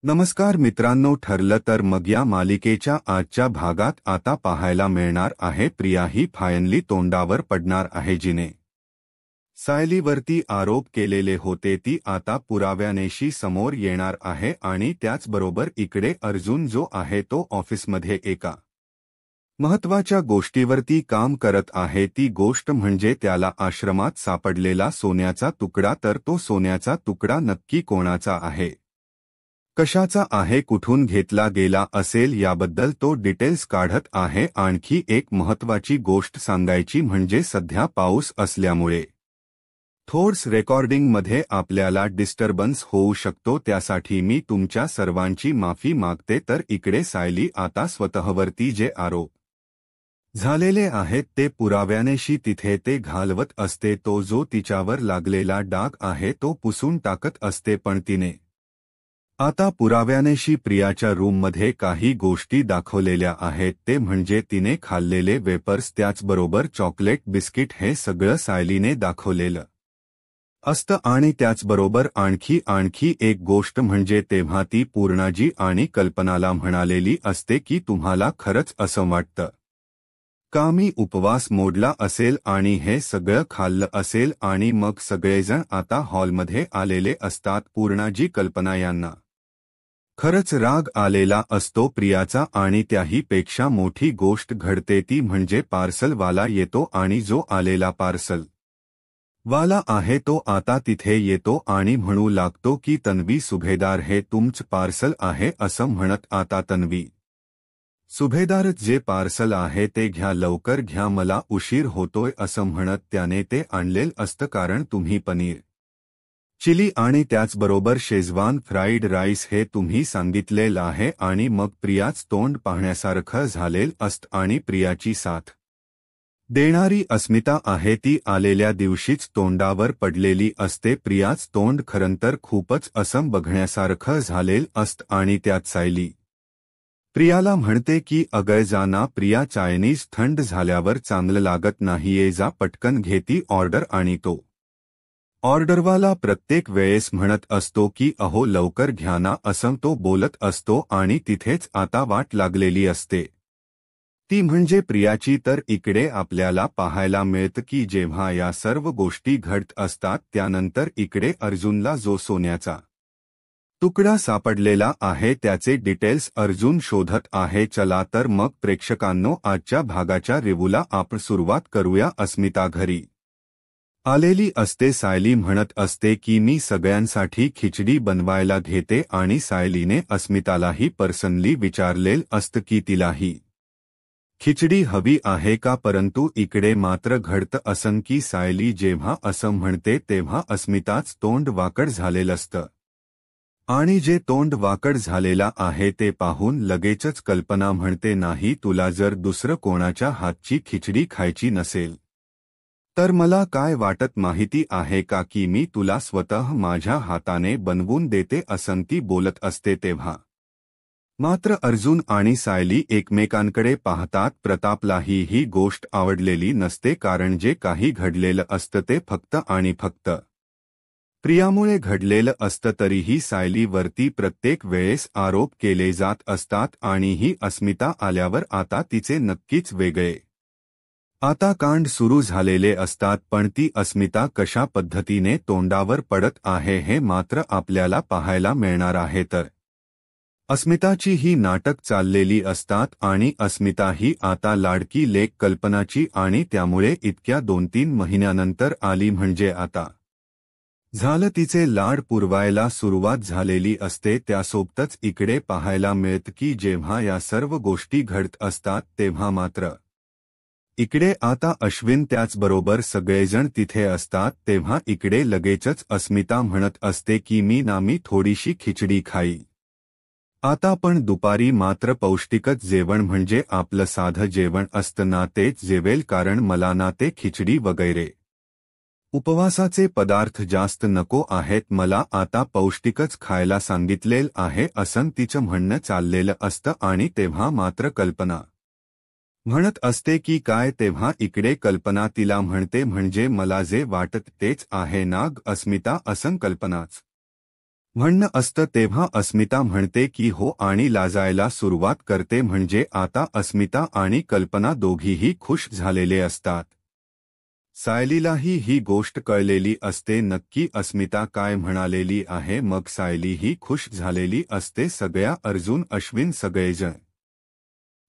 नमस्कार मित्रांनो, ठरलं तर मग या मालिकेच्या आजच्या भागात आता पाहायला मिळणार आहे प्रिया ही फायनली तोंडावर पडणार आहे, जिने सायलीवरती आरोप केलेले होते ती आता पुराव्यानेशी समोर येणार आहे। आणि त्याचबरोबर इकडे अर्जुन जो आहे तो ऑफिसमध्ये एका महत्त्वाच्या गोष्टीवरती काम करत आहे। ती गोष्ट म्हणजे त्याला आश्रमात सापडलेला सोन्याचा तुकडा। तर तो सोन्याचा तुकडा नक्की कोणाचा आहे, कशाचा आहे, कुठून घेतला गेला असेल याबद्दल तो डिटेल्स काढत आहे। आणखी एक महत्त्वाची गोष्ट सांगायची म्हणजे सध्या पाऊस असल्यामुळे थोडस रेकॉर्डिंगमध्ये आपल्याला डिस्टर्बन्स होऊ शकतो, त्यासाठी मी तुमच्या सर्वांची माफी मागते। तर इकडे सायली आता स्वतःवरती जे आरोप झालेले आहेत ते पुराव्यानेशी तिथे ते घालवत असते। तो जो तिच्यावर लागलेला डाग आहे तो पुसून टाकत असते, पण तिने आता पुराव्यानेशी प्रियाच्या रूममध्ये काही गोष्टी दाखवलेल्या आहेत। ते म्हणजे तिने खाल्लेले वेपर्स, त्याचबरोबर चॉकलेट बिस्किट, हे सगळं सायलीने दाखवलेलं असतं। आणि त्याचबरोबर आणखी एक गोष्ट म्हणजे तेव्हा ती पूर्णाजी आणि कल्पनाला म्हणालेली असते की तुम्हाला खरंच असं वाटतं का मी उपवास मोडला असेल आणि हे सगळं खाल्लं असेल? आणि मग सगळेजण आता हॉलमध्ये आलेले असतात। पूर्णाजी कल्पना यांना खरंच राग आलेला असतो प्रियाचा, आणि त्याहीपेक्षा मोठी गोष्ट घडते ती म्हणजे पार्सलवाला येतो आणि जो आलेला पार्सल वाला आहे तो आता तिथे येतो आणि म्हणू लागतो की तन्वी सुभेदार, हे तुमचं पार्सल आहे असं म्हणत। आता तन्वी सुभेदार, जे पार्सल आहे ते घ्या, लवकर घ्या, मला उशीर होतोय असं म्हणत त्याने ते आणलेलं असतं, कारण तुम्ही पनीर चिली आणि त्याचबरोबर शेजवान फ्राईड राईस हे तुम्ही सांगितलेलं आहे। आणि मग प्रियाच तोंड पाहण्यासारखं झालेलं असतं आणि प्रियाची साथ देणारी अस्मिता आहे ती आलेल्या दिवशीच तोंडावर पडलेली असते। प्रियाच तोंड खरंतर खूपच असं बघण्यासारखं झालेलं असतं आणि त्यात सायली प्रियाला म्हणते की अगं जा ना प्रिया, चायनीज थंड झाल्यावर चांगलं लागत नाहीये, जा पटकन घेती ऑर्डर। आणि तो ऑर्डरवाला प्रत्येक वेळेस म्हणत असतो की अहो लवकर घ्या ना असं तो बोलत असतो। आणि तिथेच आता वाट लागलेली असते ती म्हणजे प्रियाची। तर इकडे आपल्याला पाहायला मिळतं की जेव्हा या सर्व गोष्टी घडत असतात त्यानंतर इकडे अर्जुनला जो सोन्याचा तुकडा सापडलेला आहे त्याचे डिटेल्स अर्जुन शोधत आहे। चला तर मग प्रेक्षकांनो, आजच्या भागाच्या रिव्ह्यूला आपण सुरुवात करूया। अस्मिता घरी आलेली असते। सायली म्हणत असते की मी सगळ्यांसाठी खिचडी बनवायला घेते आणि सायलीने अस्मितालाही पर्सनली विचारलेलं असतं की तिलाही खिचडी हवी आहे का? परंतु इकडे मात्र घडतं असं की सायली जेव्हा असं म्हणते तेव्हा अस्मिताच तोंड वाकड झालेलं असतं, आणि जे तोंड वाकड झालेला आहे ते पाहून लगेचच कल्पना म्हणते, नाही तुला जर दुसरं कोणाच्या हातची खिचडी खायची नसेल तर मला काय वाटत माहिती आहे का की मी तुला स्वतः माझ्या हाताने बनवून देते असं ती बोलत असते। तेव्हा मात्र अर्जुन आणि सायली एकमेकांकडे पाहतात। प्रतापलाही ही गोष्ट आवडलेली नसते, कारण जे काही घडलेलं असतं ते फक्त आणि फक्त प्रियामुळे घडलेलं असतं। तरीही सायलीवरती प्रत्येक वेळेस आरोप केले जात असतात आणि ही अस्मिता आल्यावर आता तिचे नक्कीच वेगळे आता कांड सुरू झालेले असतात। पण ती अस्मिता कशा पद्धतीने तोंडावर पडत आहे हे मात्र आपल्याला पाहायला मिळणार आहे। तर अस्मिताची ही नाटक चाललेली असतात आणि अस्मिता ही आता लाडकी लेक कल्पनाची, आणि त्यामुळे इतक्या 2-3 महिन्यानंतर आली म्हणजे आता झालं तिचे लाड पुरवायला सुरुवात झालेली असते। त्यासोबतच इकडे पाहायला मिळतं की जेव्हा या सर्व गोष्टी घडत असतात तेव्हा मात्र इकडे आता अश्विन त्याचबरोबर सगळेजण तिथे असतात। तेव्हा इकडे लगेचच अस्मिता म्हणत असते की मी थोडीशी खिचडी खाई आता, पण दुपारी मात्र पौष्टिकच जेवण म्हणजे आपलं साधं जेवण असतं ना तेच जेवेल, कारण मला ना ते खिचडी वगैरे उपवासाचे पदार्थ जास्त नको आहेत, मला आता पौष्टिकच खायला सांगितलेलं आहे असं तिचं म्हणणं चाललेलं असतं। आणि तेव्हा मात्र कल्पना म्हणत असते की काय? तेव्हा इकडे कल्पना तिला म्हणते म्हणजे मला जे वाटत तेच आहे ना अस्मिता, असं कल्पनाच म्हणणं असतं तेव्हा अस्मिता म्हणते की हो आणि लाजायला सुरुवात करते म्हणजे आता अस्मिता आणि कल्पना दोघीही खुश झालेले असतात. सायलीलाही ही गोष्ट कळलेली असते नक्की अस्मिता काय म्हणालेली आहे मग सायलीही खुश झालेली असते. सगळ्या अर्जुन अश्विन सगळेजण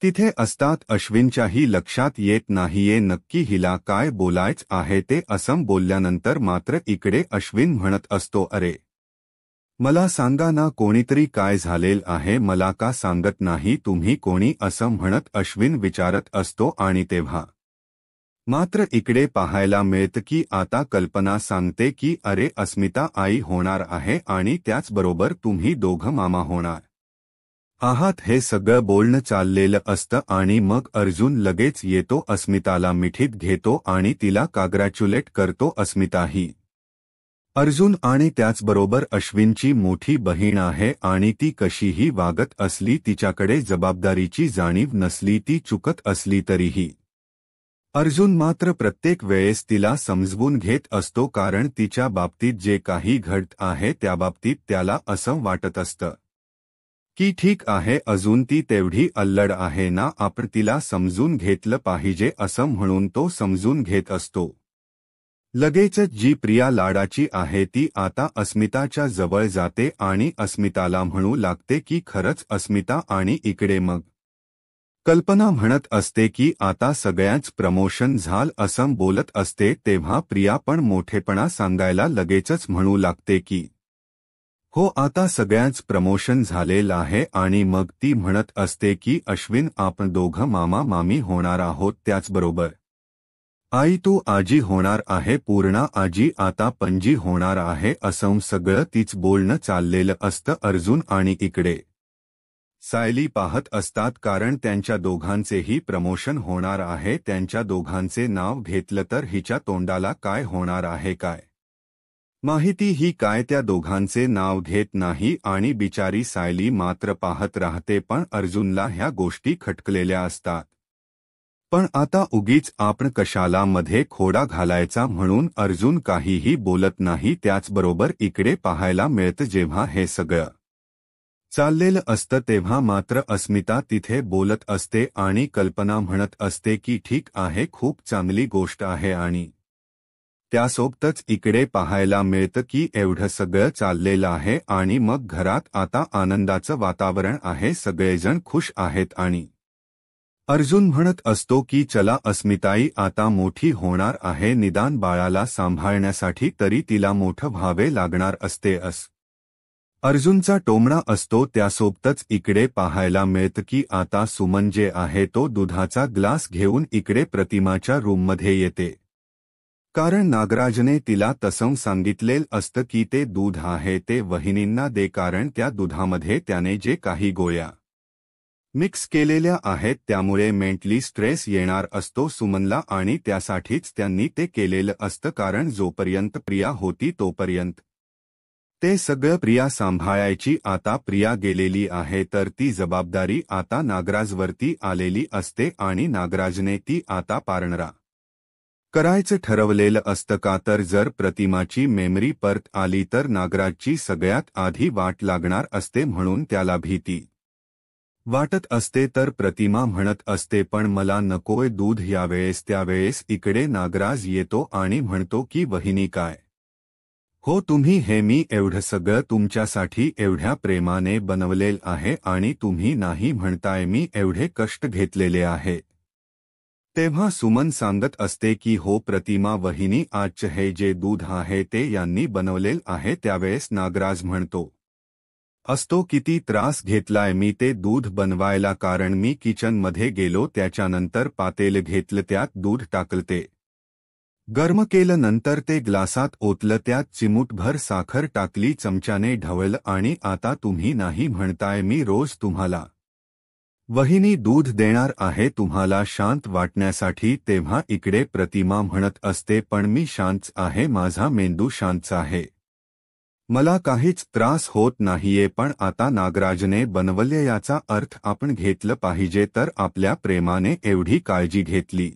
तिथे असतात. अश्विनच्याही लक्षात येत नाहीये नक्की हिला काय बोलायचं आहे ते. असं बोलल्यानंतर मात्र इकडे अश्विन म्हणत असतो अरे मला सांगा ना कोणीतरी काय झालेल आहे मला का सांगत नाही तुम्ही कोणी असं म्हणत अश्विन विचारत असतो आणि तेव्हा मात्र इकडे पाहायला मिळतं की आता कल्पना सांगते की अरे अस्मिता आई होणार आहे आणि त्याचबरोबर तुम्ही दोघं मामा होणार आहात. हे सगळं बोलणं चाललेलं असतं आणि मग अर्जुन लगेच येतो अस्मिताला मिठीत घेतो आणि तिला काँग्रॅच्युलेट करतो. अस्मिताही अर्जुन आणि त्याचबरोबर अश्विनची मोठी बहीण आहे आणि ती कशीही वागत असली तिच्याकडे जबाबदारीची जाणीव नसली ती चुकत असली तरीही अर्जुन मात्र प्रत्येक वेळेस तिला समजवून घेत असतो कारण तिच्या बाबतीत जे काही घडत आहे त्याबाबतीत त्याला असं वाटत असतं की ठीक आहे अजून ती तेवढी अल्लड आहे ना आपण तिला समजून घेतलं पाहिजे असं म्हणून तो समजून घेत असतो. लगेचच जी प्रिया लाडाची आहे ती आता अस्मिताच्या जवळ जाते आणि अस्मिताला म्हणू लागते की खरंच अस्मिता आणि इकडे मग कल्पना म्हणत असते की आता सगळ्यांच प्रमोशन झालं असं बोलत असते तेव्हा प्रिया पण मोठेपणा सांगायला लगेचच म्हणू लागते की हो आता सगळ्यांच प्रमोशन झालेलं आहे आणि मग ती म्हणत असते की अश्विन आपण दोघं मामा मामी होणार आहोत त्याचबरोबर आई तू आजी होणार आहे पूर्णा आजी आता पणजी होणार आहे असं सगळं तीच बोलणं चाललेलं असतं. अर्जुन आणि इकडे सायली पाहत असतात कारण त्यांच्या दोघांचेही प्रमोशन होणार आहे. त्यांच्या दोघांचे नाव घेतलं तर हिच्या तोंडाला काय होणार आहे काय माहिती ही काय त्या दोघांचे नाव घेत नाही आणि बिचारी सायली मात्र पाहत राहते पण अर्जुनला ह्या गोष्टी खटकलेल्या असतात. पण आता उगीच आपण कशाला मध्ये खोडा घालायचा म्हणून अर्जुन काहीही बोलत नाही. त्याचबरोबर इकडे पाहायला मिळतं जेव्हा हे सगळं चाललेलं असतं तेव्हा मात्र अस्मिता तिथे बोलत असते आणि कल्पना म्हणत असते की ठीक आहे खूप चांगली गोष्ट आहे आणि त्यासोबतच इकडे पाहायला मिळतं की एवढं सगळं चाललेलं आहे आणि मग घरात आता आनंदाचं वातावरण आहे. सगळेजण खुश आहेत आणि अर्जुन म्हणत असतो की चला अस्मिताई आता मोठी होणार आहे निदान बाळाला सांभाळण्यासाठी तरी तिला मोठं व्हावे लागणार असते अर्जुनचा टोमणा असतो. त्यासोबतच इकडे पाहायला मिळतं की आता सुमन जे आहे तो दुधाचा ग्लास घेऊन इकडे प्रतिमाच्या रूममध्ये येते कारण नागराजने तिला तसं सांगितलेलं असतं की ते दूध आहे ते वहिनींना दे कारण त्या दुधामध्ये त्याने जे काही गोळ्या मिक्स केलेल्या आहेत त्यामुळे मेंटली स्ट्रेस येणार असतो सुमनला आणि त्यासाठीच त्यांनी ते केलेलं असतं कारण जोपर्यंत प्रिया होती तोपर्यंत ते सगळं प्रिया सांभाळायची. आता प्रिया गेलेली आहे तर ती जबाबदारी आता नागराजवरती आलेली असते आणि नागराजने ती आता पारणरा करायचं ठरवलेलं असतं का तर जर प्रतिमाची मेमरी परत आली तर नागराजची सगळ्यात आधी वाट लागणार असते म्हणून त्याला भीती वाटत असते. तर प्रतिमा म्हणत असते पण मला नकोय दूध. यावेळेस त्यावेळेस इकडे नागराज येतो आणि म्हणतो की वहिनी काय हो तुम्ही हे मी एवढं सगळं तुमच्यासाठी एवढ्या प्रेमाने बनवलेलं आहे आणि तुम्ही नाही म्हणताय मी एवढे कष्ट घेतलेले आहे. तेव्हा सुमन सांगत असते की हो प्रतिमा वहिनी आजचं हे जे दूध आहे ते यांनी बनवलेलं आहे. त्यावेळेस नागराज म्हणतो असतो किती त्रास घेतलाय मी ते दूध बनवायला कारण मी किचनमध्ये गेलो त्याच्यानंतर पातेलं घेतलं त्यात दूध टाकलं ते गरम केलं नंतर ते ग्लासात ओतलं त्यात चिमूटभर साखर टाकली चमच्याने ढवळलं आणि आता तुम्ही नाही म्हणताय मी रोज तुम्हाला वहिनी दूध देणार आहे तुम्हाला शांत वाटण्यासाठी. तेव्हा इकडे प्रतिमा म्हणत असते पण मी शांत आहे माझा मेंदू शांत आहे मला काहीच त्रास होत नाहीये पण आता नागराजने बनवले याचा अर्थ आपण घेतलं पाहिजे तर आपल्या प्रेमाने एवढी काळजी घेतली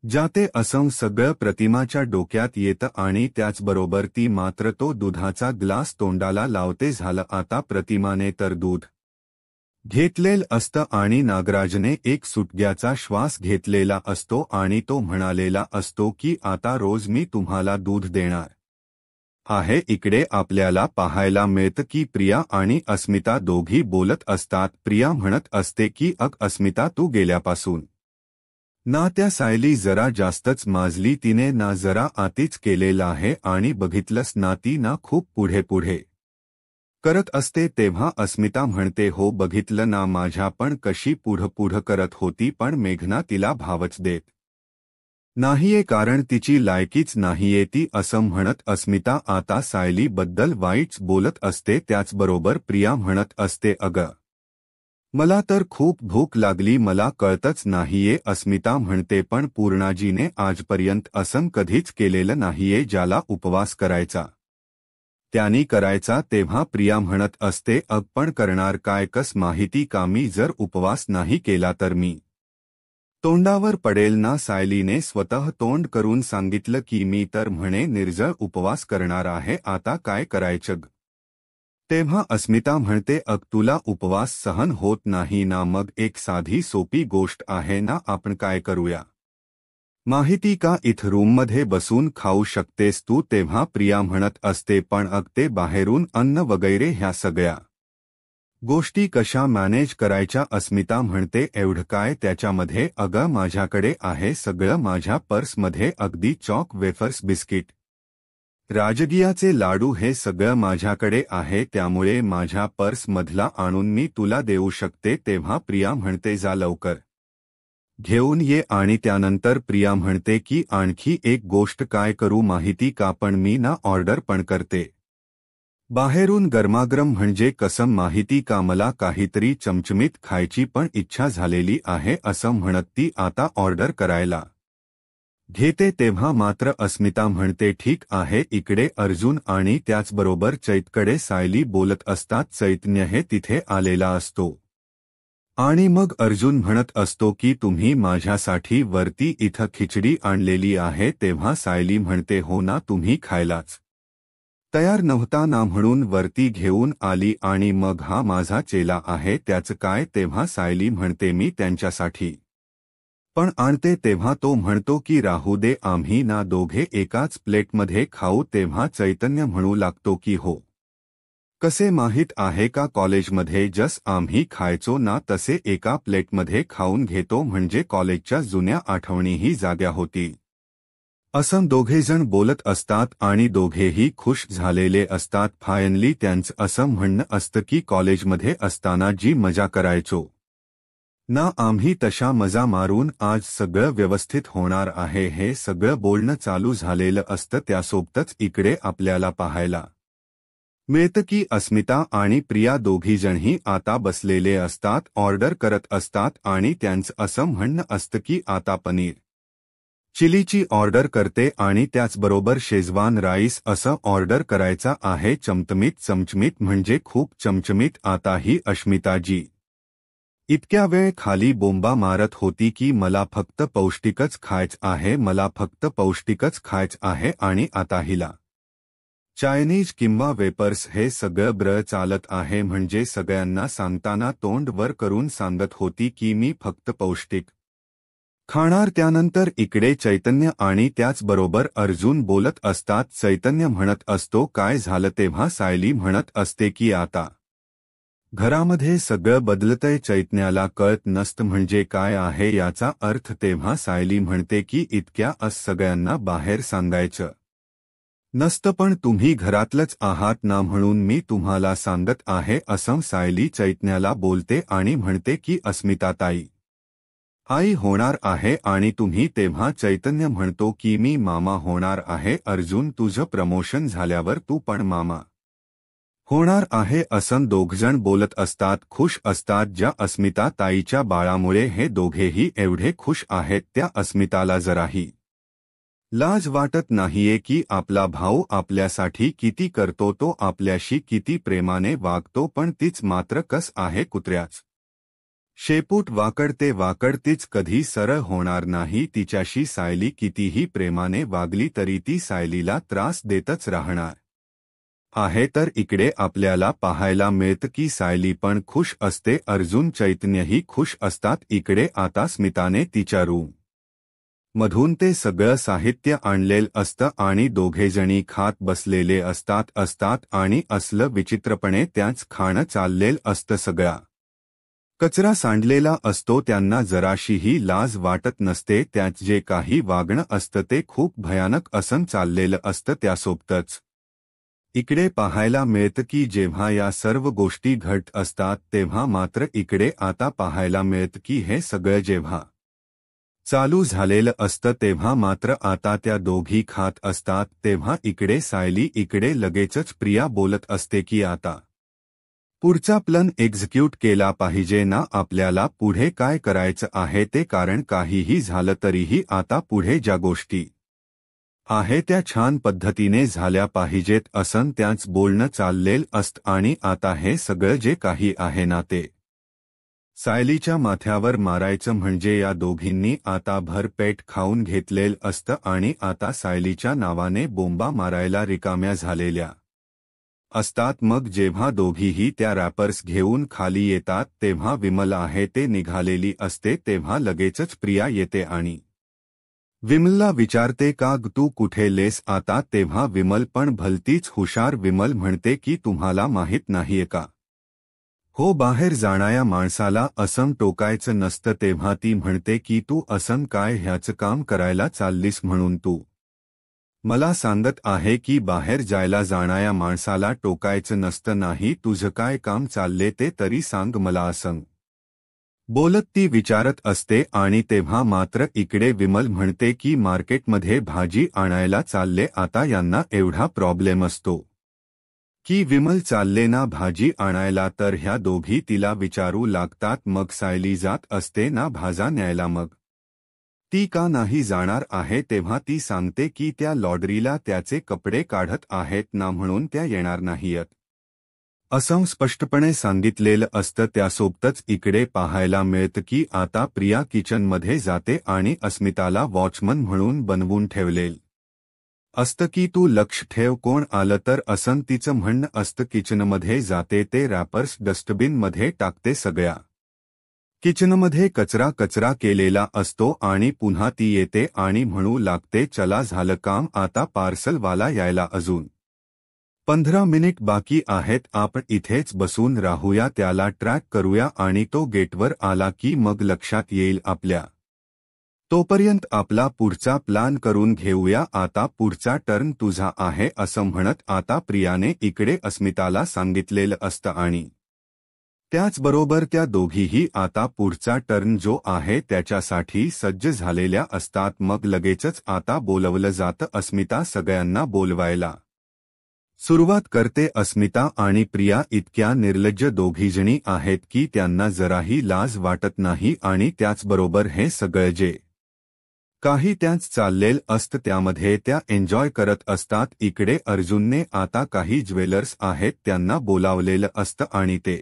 जाते असं सगळं प्रतिमाच्या डोक्यात येतं आणि त्याचबरोबर ती मात्र तो दुधाचा ग्लास तोंडाला लावते. झालं आता प्रतिमाने तर दूध घेतलेलं असतं आणि नागराजने एक सुटग्याचा श्वास घेतलेला असतो आणि तो म्हणालेला असतो की आता रोज मी तुम्हाला दूध देणार आहे. इकडे आपल्याला पाहायला मिळतं की प्रिया आणि अस्मिता दोघी बोलत असतात. प्रिया म्हणत असते की अस्मिता तू गेल्यापासून ना त्या सायली जरा जास्तच माजली. तिने ना जरा आतीच केलेलं आहे आणि बघितलंस ना ती ना खूप पुढे पुढे करत असते. तेव्हा अस्मिता म्हणते हो बघितलं ना माझ्या पण कशी पुढं करत होती पण मेघना तिला भावच देत नाहीये कारण तिची लायकीच नाहीये ती असं म्हणत अस्मिता आता सायली बद्दल वाईटच बोलत असते. त्याचबरोबर प्रिया म्हणत असते अगं मला तर खूप भूक लागली मला कळतच नाहीये. अस्मिता म्हणते पण पूर्णाजीने आजपर्यंत असं कधीच केलेलं नाहीये ज्याला उपवास करायचा त्यांनी करायचा. तेव्हा प्रिया म्हणत असते पण करणार काय कस माहिती का मी जर उपवास नाही केला तर मी तोंडावर पडेल ना. सायलीने स्वतः तोंड करून सांगितलं की मी तर म्हणे निर्जळ उपवास करणार आहे आता काय करायचं. तेव्हा अस्मिता म्हणते तुला उपवास सहन होत नाही ना मग एक साधी सोपी गोष्ट आहे ना आपण काय करूया माहिती का इथं रूममध्ये बसून खाऊ शकतेस तू. तेव्हा प्रिया म्हणत असते पण ते बाहेरून अन्न वगैरे ह्या सगळ्या गोष्टी कशा मॅनेज करायच्या. अस्मिता म्हणते एवढं काय त्याच्यामध्ये माझ्याकडे आहे सगळं माझ्या पर्समध्ये अगदी चॉक वेफर्स बिस्किट राजगियाचे लाडू हे सगळं माझ्याकडे आहे त्यामुळे माझ्या पर्समधला आणून मी तुला देऊ शकते. तेव्हा प्रिया म्हणते जा लवकर घेऊन ये आणि त्यानंतर प्रिया म्हणते की आणखी एक गोष्ट काय करू माहिती का पण मी ना ऑर्डर पण करते बाहेरून गरमागरम म्हणजे कसं माहिती का मला काहीतरी चमचमीत खायची पण इच्छा झालेली आहे असं म्हणत ती आता ऑर्डर करायला घेते. तेव्हा मात्र अस्मिता म्हणते ठीक आहे. इकडे अर्जुन आणि त्याचबरोबर चैतकडे सायली बोलत असतात. चैतन्य हे तिथे आलेला असतो आणि मग अर्जुन म्हणत असतो की तुम्ही माझ्यासाठी वरती इथं खिचडी आणलेली आहे. तेव्हा सायली म्हणते हो ना तुम्ही खायलाच तयार नव्हता ना म्हणून वरती घेऊन आली आणि मग हा माझा चेला आहे त्याचं काय. तेव्हा सायली म्हणते मी त्यांच्यासाठी पण आणते. तेव्हा तो म्हणतो की राहू दे आम्ही ना दोघे एकाच प्लेटमध्ये खाऊ. तेव्हा चैतन्य म्हणू लागतो की हो कसे माहीत आहे का कॉलेजमध्ये जस आम्ही खायचो ना तसे एका प्लेटमध्ये खाऊन घेतो म्हणजे कॉलेजच्या जुन्या आठवणीही जाग्या होती असं दोघेजण बोलत असतात आणि दोघेही खुश झालेले असतात. फायनली त्यांचं असं म्हणणं असतं की कॉलेजमध्ये असताना जी मजा करायचो ना आम्ही तशा मजा मारून आज सगळं व्यवस्थित होणार आहे हे सगळं बोलणं चालू झालेलं असतं. त्यासोबतच इकडे आपल्याला पाहायला मिळतं की अस्मिता आणि प्रिया दोघीजणही आता बसलेले असतात ऑर्डर करत असतात आणि त्यांचं असं म्हणणं असतं की आता पनीर चिलीची ऑर्डर करते आणि त्याचबरोबर शेजवान राईस असं ऑर्डर करायचा आहे. चमचमीत म्हणजे खूप चमचमीत. आता ही अस्मिताजी इतक्या वेळ खाली बोंबा मारत होती की मला फक्त पौष्टिकच खायचं आहे मला फक्त पौष्टिकच खायचं आहे आणि आता हिला चायनीज किंवा वेपर्स हे सगळं ब्र चालत आहे म्हणजे सगळ्यांना सांगताना तोंड वर करून सांगत होती की मी फक्त पौष्टिक खाणार. त्यानंतर इकडे चैतन्य आणि त्याचबरोबर अर्जुन बोलत असतात. चैतन्य म्हणत असतो काय झालं. तेव्हा सायली म्हणत असते की आता घरामध्ये सगळं बदलतंय. चैतन्याला कळत नसतं म्हणजे काय आहे याचा अर्थ. तेव्हा सायली म्हणते की इतक्या सगळ्यांना बाहेर सांगायचं नसतं पण तुम्ही घरातलंच आहात ना म्हणून मी तुम्हाला सांगत आहे असं सायली चैतन्याला बोलते आणि म्हणते की अस्मिताताई आई होणार आहे आणि तुम्ही. तेव्हा चैतन्य म्हणतो की मी मामा होणार आहे. अर्जुन तुझं प्रमोशन झाल्यावर तू पण मामा होणार आहे असं दोघजण बोलत असतात खुश असतात. ज्या अस्मिता ताईच्या बाळामुळे हे दोघेही एवढे खुश आहेत त्या अस्मिताला जराही लाज वाटत नाहीये की आपला भाऊ आपल्यासाठी किती करतो तो आपल्याशी किती प्रेमाने वागतो पण तीच मात्र कस आहे कुत्र्याच शेपूट वाकडते वाकडतीच कधी सरळ होणार नाही. तिच्याशी सायली कितीही प्रेमाने वागली तरी ती सायलीला त्रास देतच राहणार आहे. तर इकडे आपल्याला पाहायला मिळतं की सायली पण खुश असते, अर्जुन चैतन्यही खुश असतात. इकडे आता स्मिताने तिच्या रूम मधून ते सगळं साहित्य आणलेलं असतं आणि दोघेजणी खात बसलेले असतात आणि असलं विचित्रपणे त्यांचं खाणं चाललेलं असतं. सगळा कचरा सांडलेला असतो. त्यांना जराशीही लाज वाटत नसते. त्यात जे काही वागणं असतं ते खूप भयानक असं चाललेलं असतं. त्यासोबतच इकडे पाहायला मिळतं की जेव्हा या सर्व गोष्टी घडत असतात तेव्हा मात्र इकडे आता पाहायला मिळतं की हे सगळं जेव्हा चालू झालेलं असतं तेव्हा मात्र आता त्या दोघी खात असतात. तेव्हा इकडे सायली इकडे लगेचच प्रिया बोलत असते की आता पुढचा प्लन एक्झिक्यूट केला पाहिजे ना. आपल्याला पुढे काय करायचं आहे ते, कारण काहीही झालं तरीही आता पुढे ज्या गोष्टी आहे त्या छान पद्धतीने झाल्या पाहिजेत असं त्यांचं बोलणं चाललेलं असतं. आणि आता हे सगळं जे काही आहे ना ते सायलीच्या माथ्यावर मारायचं म्हणजे या दोघींनी आता भरपेट खाऊन घेतलेलं असतं आणि आता सायलीच्या नावाने बोंबा मारायला रिकाम्या झालेल्या असतात. मग जेव्हा दोघीही त्या रॅपर्स घेऊन खाली येतात तेव्हा विमल आहे ते निघालेली असते. तेव्हा लगेचच प्रिया येते आणि विमलला विचारते का ग तू कुठे लेस आता. तेव्हा विमल पण भलतीच हुशार विमल म्हणते की तुम्हाला माहीत नाहीये का हो बाहेर जाणाऱ्या माणसाला असं टोकायचं नसतं. तेव्हा ती म्हणते की तू असं काय ह्याचं काम करायला चाललीस म्हणून तू मला सांगत आहे की बाहेर जायला जाणाऱ्या माणसाला टोकायचं नसतं. नाही तुझं काय काम चालले ते तरी सांग मला असं बोलत ती विचारत असते. आणि तेव्हा मात्र इकडे विमल म्हणते की मार्केटमध्ये भाजी आणायला चालले. आता यांना एवढा प्रॉब्लेम असतो की विमल चालले ना भाजी आणायला, तर ह्या दोघी तिला विचारू लागतात मग सायली जात असते ना भाजा न्यायला, मग ती का नाही जाणार आहे. तेव्हा ती सांगते की त्या लॉड्रीला त्याचे कपडे काढत आहेत ना म्हणून त्या येणार नाहीयत असं स्पष्टपणे सांगितलेलं असतं. त्यासोबतच इकडे पाहायला मिळतं की आता प्रिया किचनमध्ये जाते आणि अस्मिताला वॉचमन म्हणून बनवून ठेवलेलं असतं की तू लक्ष ठेव कोण आलं तर असं तिचं म्हणणं असतं. किचनमध्ये जाते, ते रॅपर्स डस्टबिनमध्ये टाकते. सगळ्या किचनमध्ये कचरा केलेला असतो आणि पुन्हा ती येते आणि म्हणू लागते चला झालं काम, आता पार्सलवाला यायला अजून 15 मिनिट बाकी आहेत, आपण इथेच बसून राहूया, त्याला ट्रॅक करूया आणि तो गेटवर आला की मग लक्षात येईल आपल्या. तोपर्यंत आपला पुढचा प्लान करून घेऊया. आता पुढचा टर्न तुझा आहे असं म्हणत आता प्रियाने इकडे अस्मिताला सांगितलेलं असतं आणि त्याचबरोबर त्या दोघीही आता पुढचा टर्न जो आहे त्याच्यासाठी सज्ज झालेल्या असतात. मग लगेचच आता बोलवलं जातं. अस्मिता सगळ्यांना बोलवायला सुरुवात करते. अस्मिता आणि प्रिया इतक्या निर्लज्ज दोघीजणी आहेत की त्यांना जराही लाज वाटत नाही आणि त्याचबरोबर हे सगळं जे काही त्यांचं चाललेलं असतं त्यामध्ये त्या एन्जॉय करत असतात. इकडे अर्जुनने आता काही ज्वेलर्स आहेत त्यांना बोलावलेलं असतं आणि ते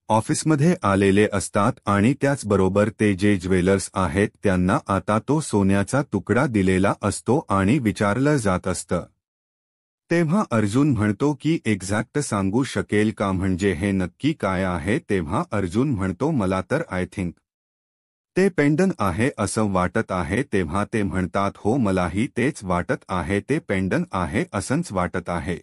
ऑफिसमध्ये आलेले असतात आणि त्याचबरोबर ते जे ज्वेलर्स आहेत त्यांना आता तो सोन्याचा तुकडा दिलेला असतो आणि विचारलं जात असतं. तेव्हा अर्जुन म्हणतो की एक्झॅक्ट सांगू शकेल का, म्हणजे हे नक्की काय आहे. तेव्हा अर्जुन म्हणतो मला तर आय थिंक ते पेंडन आहे असं वाटत आहे. तेव्हा ते म्हणतात हो मलाही तेच वाटत आहे, ते पेंडन आहे असंच वाटत आहे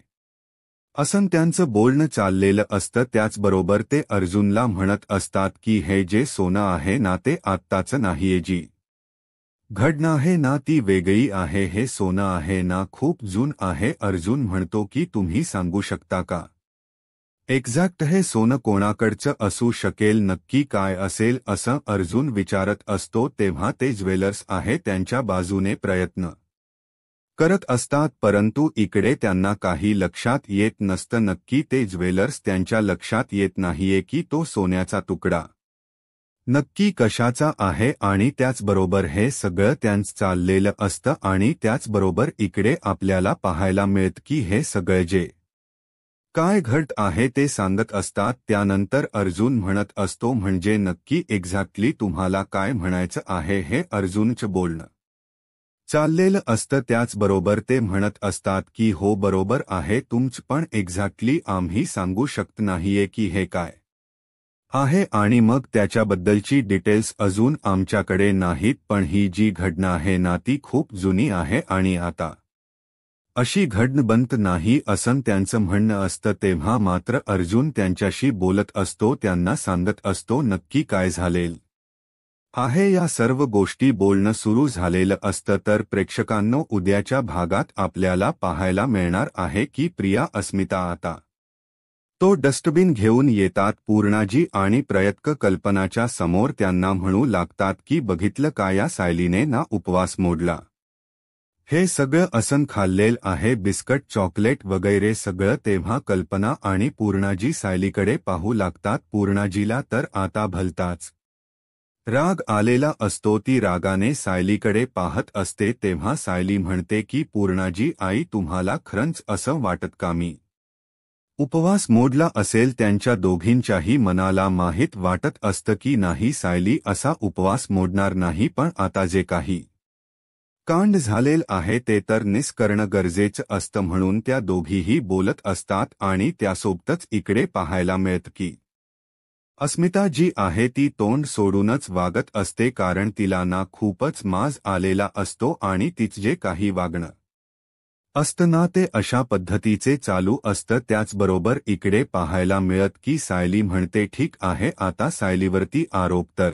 असं त्यांचं बोलणं चाललेलं असतं. त्याचबरोबर ते अर्जुनला म्हणत असतात की हे जे सोनं आहे ना ते आत्ताचं नाहीये, जी घडणं आहे ना ती वेगळी आहे. हे सोनं आहे ना खूप जून आहे. अर्जुन म्हणतो की तुम्ही सांगू शकता का एक्झॅक्ट हे सोनं कोणाकडचं असू शकेल, नक्की काय असेल असं अर्जुन विचारत असतो. तेव्हा ते ज्वेलर्स आहे त्यांच्या बाजूने प्रयत्न करत असतात, परंतु इकडे त्यांना काही लक्षात येत नसतं. नक्की ते ज्वेलर्स त्यांच्या लक्षात येत नाहीये की तो सोन्याचा तुकडा नक्की कशाचा आहे. आणि त्याचबरोबर हे सगळं त्यांचं चाललेलं असतं आणि त्याचबरोबर इकडे आपल्याला पाहायला मिळतं की हे सगळं जे काय घडत आहे ते सांगत असतात. त्यानंतर अर्जुन म्हणत असतो, म्हणजे नक्की एक्झॅक्टली तुम्हाला काय म्हणायचं आहे हे अर्जुनचं बोलणं चाललेलं असतं. त्याचबरोबर ते म्हणत असतात की हो बरोबर आहे तुमचं, पण एक्झॅक्टली आम्ही सांगू शकत नाहीये की हे काय आहे आणि मग त्याच्याबद्दलची डिटेल्स अजून आमच्याकडे नाहीत, पण ही जी घटना आहे ना ती खूप जुनी आहे आणि आता अशी घडण बनत नाही असं त्यांचं म्हणणं असतं. तेव्हा मात्र अर्जुन त्यांच्याशी बोलत असतो, त्यांना सांगत असतो नक्की काय झालेल आहे. या सर्व गोष्टी बोलणं सुरू झालेलं असतं. तर प्रेक्षकांनो, उद्याच्या भागात आपल्याला पाहायला मिळणार आहे की प्रिया अस्मिता आता तो डस्टबिन घेऊन येतात पूर्णाजी आणि प्रयत्क कल्पनाच्या समोर त्यांना म्हणू लागतात की बघितलं का या सायलीने ना उपवास मोडला. हे सगळं असं खाल्लेल आहे, बिस्कट चॉकलेट वगैरे सगळं. तेव्हा कल्पना आणि पूर्णाजी सायलीकडे पाहू लागतात. पूर्णाजीला तर आता भलताच राग आलेला असतो. ती रागाने सायलीकडे पाहत असते. तेव्हा सायली म्हणते की पूर्णाजी आई, तुम्हाला खरंच असं वाटत का मी उपवास मोडला असेल? त्यांच्या दोघींच्याही मनाला माहीत वाटत असतं की नाही, सायली असा उपवास मोडणार नाही, पण आता जे काही कांड झालेल आहे ते तर निष्करणं गरजेचं असतं. म्हणून त्या दोघीही बोलत असतात आणि त्यासोबतच इकडे पाहायला मिळतं की अस्मिता जी आहे ती तोंड सोडूनच वागत असते, कारण तिला ना खूपच माज आलेला असतो आणि तिचं जे काही वागणं असतं ना ते अशा पद्धतीचे चालू असतं. त्याचबरोबर इकडे पाहायला मिळत की सायली म्हणते ठीक आहे, आता सायलीवरती आरोप तर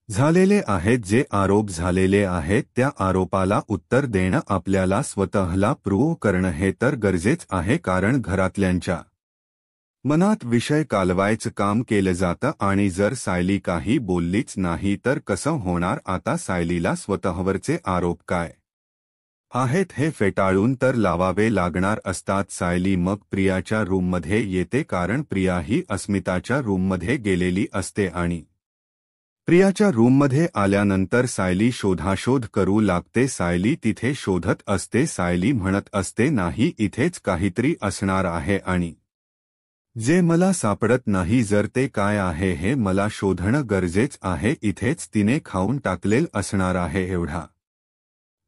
झालेले आहेत. जे आरोप झालेले आहेत त्या आरोपाला उत्तर देणं, आपल्याला स्वतःला प्रूव्ह करणं हे तर गरजेचं आहे, कारण घरातल्यांच्या मनात विषय कालवायचं काम केलं जातं आणि जर सायली काही बोललीच नाही तर कसं होणार? आता सायलीला स्वतःवरचे आरोप काय आहेत हे फेटाळून तर लावावे लागणार असतात. सायली मग प्रियाच्या रूममध्ये येते, कारण प्रिया ही अस्मिताच्या रूममध्ये गेलेली असते आणि प्रियाच्या रूममध्ये आल्यानंतर सायली शोधाशोध करू लागते. सायली तिथे शोधत असते. सायली म्हणत असते नाही, इथेच काहीतरी असणार आहे आणि जे मला सापडत नाही, जर ते काय आहे हे मला शोधणं गरजेचं आहे. इथेच तिने खाऊन टाकलेल असणार आहे एवढा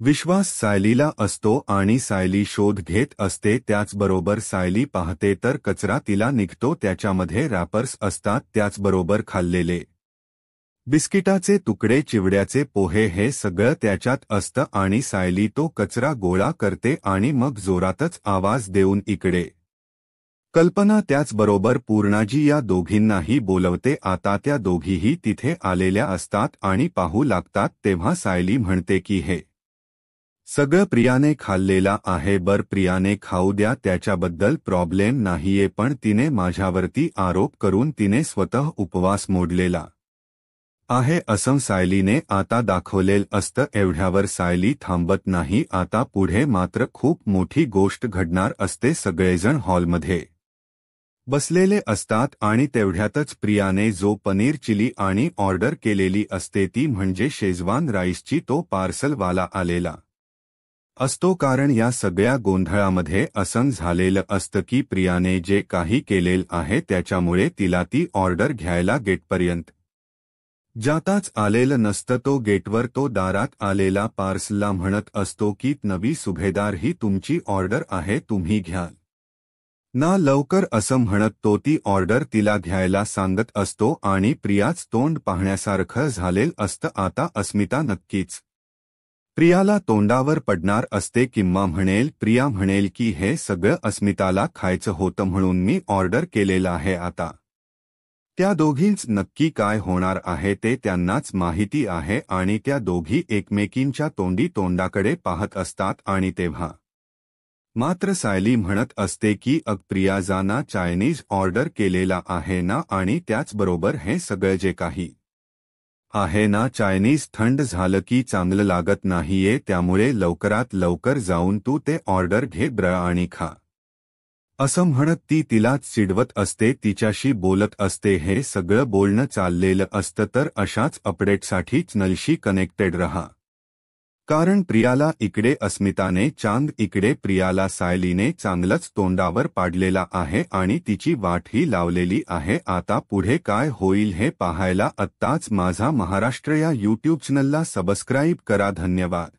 विश्वास सायलीला असतो आणि सायली शोध घेत असते. त्याचबरोबर सायली पाहते तर कचरा तिला निघतो, त्याच्यामध्ये रॅपर्स असतात, त्याचबरोबर खाल्लेले बिस्किटाचे तुकडे, चिवड्याचे पोहे, हे सगळं त्याच्यात असतं आणि सायली तो कचरा गोळा करते आणि मग जोरातच आवाज देऊन इकडे कल्पना त्याचबरोबर पूर्णाजी या दोघींनाही बोलवते. आता त्या दोघीही तिथे आलेल्या असतात आणि पाहू लागतात. तेव्हा सायली म्हणते की हे सगळं प्रियाने खाल्लेला आहे. बर, प्रियाने खाऊ द्या, त्याच्याबद्दल प्रॉब्लेम नाहीये, पण तिने माझ्यावरती आरोप करून तिने स्वतः उपवास मोडलेला आहे असं सायलीने आता दाखवलेलं असतं. एवढ्यावर सायली थांबत नाही. आता पुढे मात्र खूप मोठी गोष्ट घडणार असते. सगळेजण हॉलमध्ये बसलेले असतात आणि तेवढ्यातच प्रियाने जो पनीर चिली आणि ऑर्डर केलेली असते, ती म्हणजे शेजवान राईसची, तो पार्सलवाला आलेला असतो. कारण या सगळ्या गोंधळामध्ये असं झालेलं असतं की प्रियाने जे काही केलेलं आहे त्याच्यामुळे तिला ती ऑर्डर घ्यायला गेटपर्यंत जाताच आलेलं नसतं. तो गेटवर तो दारात आलेला पार्सलला म्हणत असतो की नवी सुभेदार, ही तुमची ऑर्डर आहे, तुम्ही घ्याल ना लवकर असं म्हणत तो ती ऑर्डर तिला घ्यायला सांगत असतो आणि प्रियाच तोंड पाहण्यासारखं झालेलं असतं. आता अस्मिता नक्कीच प्रियाला तोंडावर पडणार असते किंवा प्रिया म्हणेल की हे सगळं अस्मिताला खायचं होतं म्हणून मी ऑर्डर केलेलं आहे. आता त्या दोघींच नक्की काय होणार आहे ते त्यांनाच माहिती आहे आणि त्या दोघी एकमेकींच्या तोंडाकडे पाहत असतात. आणि तेव्हा मात्र सायली म्हणत असते की प्रिया जाना चायनीज ऑर्डर केलेला आहे ना, आणि त्याचबरोबर हे सगळं जे काही आहे ना चायनीज थंड झालं की चांगलं लागत नाहीये, त्यामुळे लवकरात लवकर जाऊन तू ते ऑर्डर घे आणि खा असं म्हणत ती तिलाच चिडवत असते, तिच्याशी बोलत असते. हे सगळं बोलणं चाललेलं असतं. तर अशाच अपडेटसाठी चॅनलशी कनेक्टेड रहा. कारण प्रियाला इकडे अस्मिताने चांद इकडे प्रियाला सायलीने चांगलंच तोंडावर पाडलेला आहे आणि तिची वाटही लावलेली आहे। आता पुढे काय होईल हे पाहायला आत्ताच माझा महाराष्ट्र या यूट्यूब चॅनलला सबस्क्राईब करा। धन्यवाद।